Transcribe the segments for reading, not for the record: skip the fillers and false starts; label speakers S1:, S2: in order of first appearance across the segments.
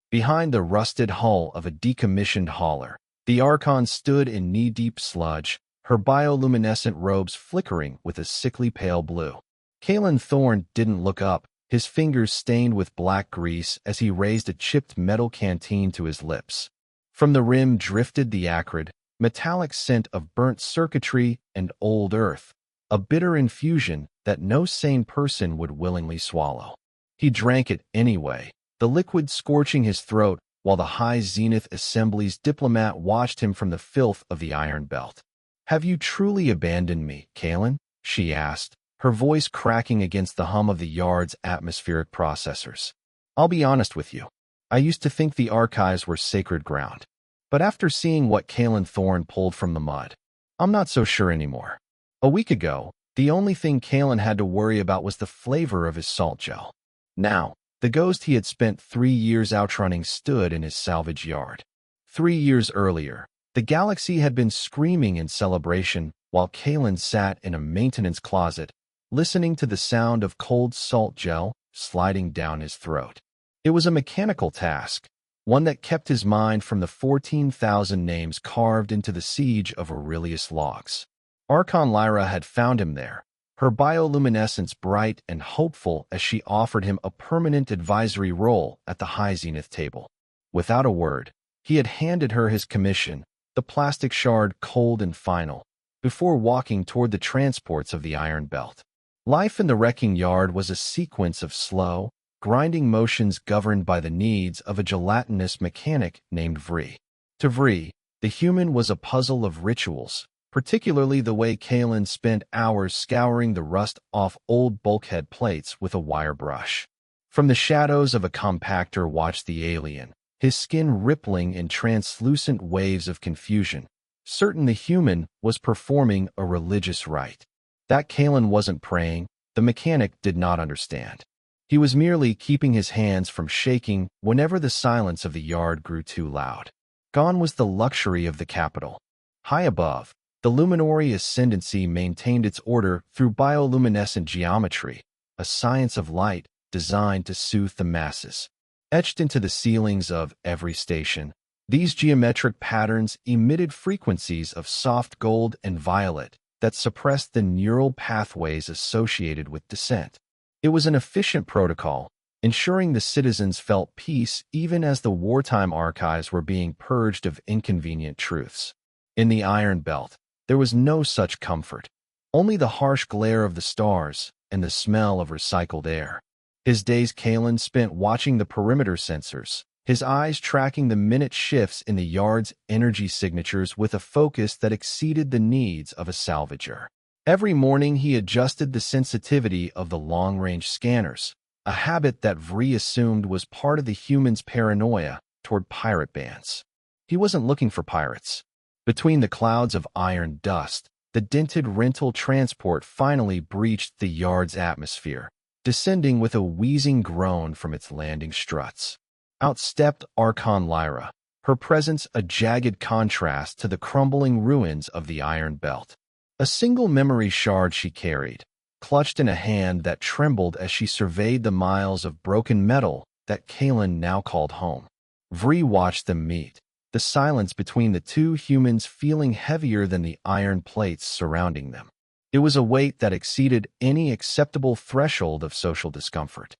S1: Behind the rusted hull of a decommissioned hauler, the Archon stood in knee-deep sludge, her bioluminescent robes flickering with a sickly pale blue. Kalen Thorne didn't look up, his fingers stained with black grease as he raised a chipped metal canteen to his lips. From the rim drifted the acrid, metallic scent of burnt circuitry and old earth, a bitter infusion that no sane person would willingly swallow. He drank it anyway, the liquid scorching his throat while the High Zenith Assembly's diplomat watched him from the filth of the Iron Belt. "Have you truly abandoned me, Kalen?" she asked, her voice cracking against the hum of the yard's atmospheric processors. "I'll be honest with you. I used to think the archives were sacred ground. But after seeing what Kalen Thorne pulled from the mud, I'm not so sure anymore. A week ago, the only thing Kalen had to worry about was the flavor of his salt gel. Now, the ghost he had spent 3 years outrunning stood in his salvage yard. 3 years earlier, the galaxy had been screaming in celebration while Kalen sat in a maintenance closet, listening to the sound of cold salt gel sliding down his throat. It was a mechanical task, one that kept his mind from the 14,000 names carved into the siege of Aurelius logs. Archon Lyra had found him there, her bioluminescence bright and hopeful as she offered him a permanent advisory role at the High Zenith table. Without a word, he had handed her his commission, the plastic shard cold and final, before walking toward the transports of the Iron Belt. Life in the wrecking yard was a sequence of slow, grinding motions governed by the needs of a gelatinous mechanic named Vree. To Vree, the human was a puzzle of rituals, particularly the way Kalen spent hours scouring the rust off old bulkhead plates with a wire brush. From the shadows of a compactor watched the alien, his skin rippling in translucent waves of confusion, certain the human was performing a religious rite. That Kalen wasn't praying, the mechanic did not understand. He was merely keeping his hands from shaking whenever the silence of the yard grew too loud. Gone was the luxury of the capital. High above, the luminary ascendancy maintained its order through bioluminescent geometry, a science of light designed to soothe the masses. Etched into the ceilings of every station, these geometric patterns emitted frequencies of soft gold and violet that suppressed the neural pathways associated with descent. It was an efficient protocol, ensuring the citizens felt peace even as the wartime archives were being purged of inconvenient truths. In the Iron Belt, there was no such comfort, only the harsh glare of the stars and the smell of recycled air. His days Kalen spent watching the perimeter sensors, his eyes tracking the minute shifts in the yard's energy signatures with a focus that exceeded the needs of a salvager. Every morning he adjusted the sensitivity of the long-range scanners, a habit that Vree assumed was part of the human's paranoia toward pirate bands. He wasn't looking for pirates. Between the clouds of iron dust, the dented rental transport finally breached the yard's atmosphere, descending with a wheezing groan from its landing struts. Out stepped Archon Lyra, her presence a jagged contrast to the crumbling ruins of the Iron Belt. A single memory shard she carried, clutched in a hand that trembled as she surveyed the miles of broken metal that Kalen now called home. Vree watched them meet, the silence between the two humans feeling heavier than the iron plates surrounding them. It was a weight that exceeded any acceptable threshold of social discomfort.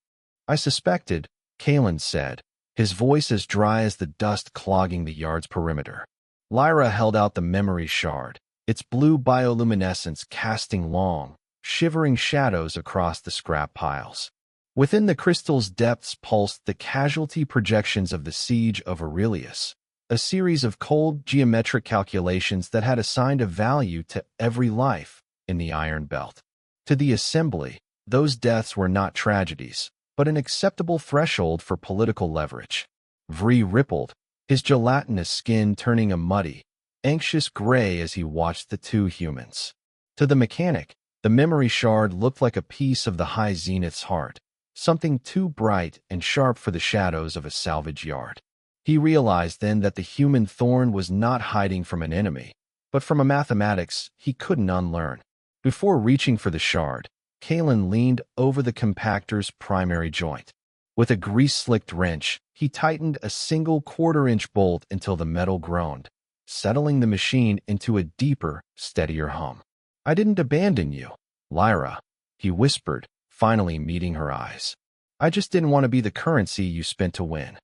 S1: "I suspected," Kalen said, his voice as dry as the dust clogging the yard's perimeter. Lyra held out the memory shard, its blue bioluminescence casting long, shivering shadows across the scrap piles. Within the crystal's depths pulsed the casualty projections of the siege of Aurelius, a series of cold geometric calculations that had assigned a value to every life in the Iron Belt. To the Assembly, those deaths were not tragedies, but an acceptable threshold for political leverage. Vree rippled, his gelatinous skin turning a muddy, anxious gray as he watched the two humans. To the mechanic, the memory shard looked like a piece of the High Zenith's heart, something too bright and sharp for the shadows of a salvage yard. He realized then that the human thorn was not hiding from an enemy, but from a mathematics he couldn't unlearn. Before reaching for the shard, Kalen leaned over the compactor's primary joint. With a grease-slicked wrench, he tightened a single quarter-inch bolt until the metal groaned, settling the machine into a deeper, steadier hum. "I didn't abandon you, Lyra," he whispered, finally meeting her eyes. "I just didn't want to be the currency you spent to win."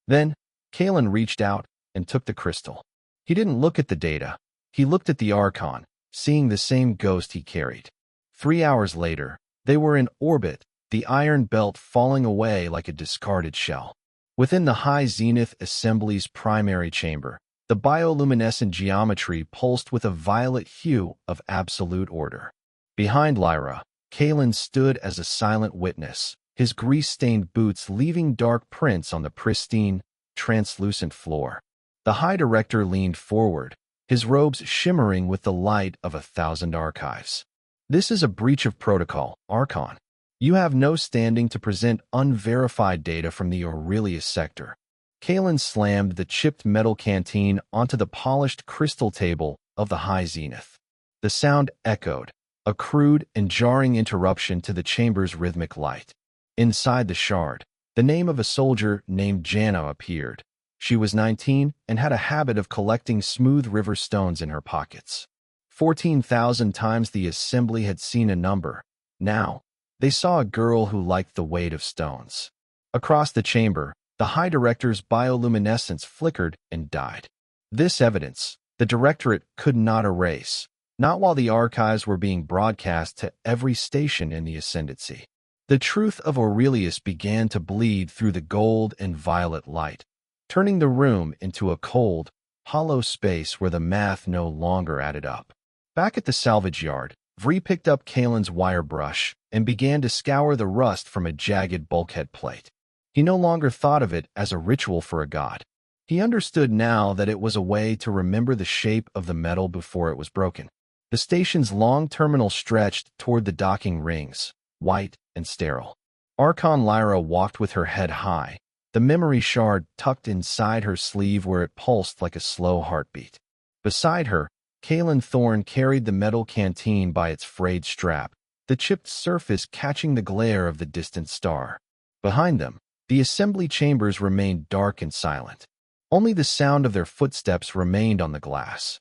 S1: Then, Kalen reached out and took the crystal. He didn't look at the data. He looked at the Archon, seeing the same ghost he carried. 3 hours later, they were in orbit, the iron belt falling away like a discarded shell. Within the high zenith assembly's primary chamber, the bioluminescent geometry pulsed with a violet hue of absolute order. Behind Lyra, Kalen stood as a silent witness, his grease-stained boots leaving dark prints on the pristine, translucent floor. The High Director leaned forward, his robes shimmering with the light of 1,000 archives. "This is a breach of protocol, Archon. You have no standing to present unverified data from the Aurelius sector." Kalen slammed the chipped metal canteen onto the polished crystal table of the High Zenith. The sound echoed, a crude and jarring interruption to the chamber's rhythmic light. Inside the shard, the name of a soldier named Janna appeared. She was 19 and had a habit of collecting smooth river stones in her pockets. 14,000 times the assembly had seen a number. Now, they saw a girl who liked the weight of stones. Across the chamber, the High Director's bioluminescence flickered and died. This evidence, the Directorate could not erase, not while the archives were being broadcast to every station in the Ascendancy. The truth of Aurelius began to bleed through the gold and violet light, turning the room into a cold, hollow space where the math no longer added up. Back at the salvage yard, Vree picked up Kalen's wire brush and began to scour the rust from a jagged bulkhead plate. He no longer thought of it as a ritual for a god. He understood now that it was a way to remember the shape of the metal before it was broken. The station's long terminal stretched toward the docking rings, white and sterile. Archon Lyra walked with her head high, the memory shard tucked inside her sleeve where it pulsed like a slow heartbeat. Beside her, Kalen Thorne carried the metal canteen by its frayed strap, the chipped surface catching the glare of the distant star. Behind them, the assembly chambers remained dark and silent. Only the sound of their footsteps remained on the glass.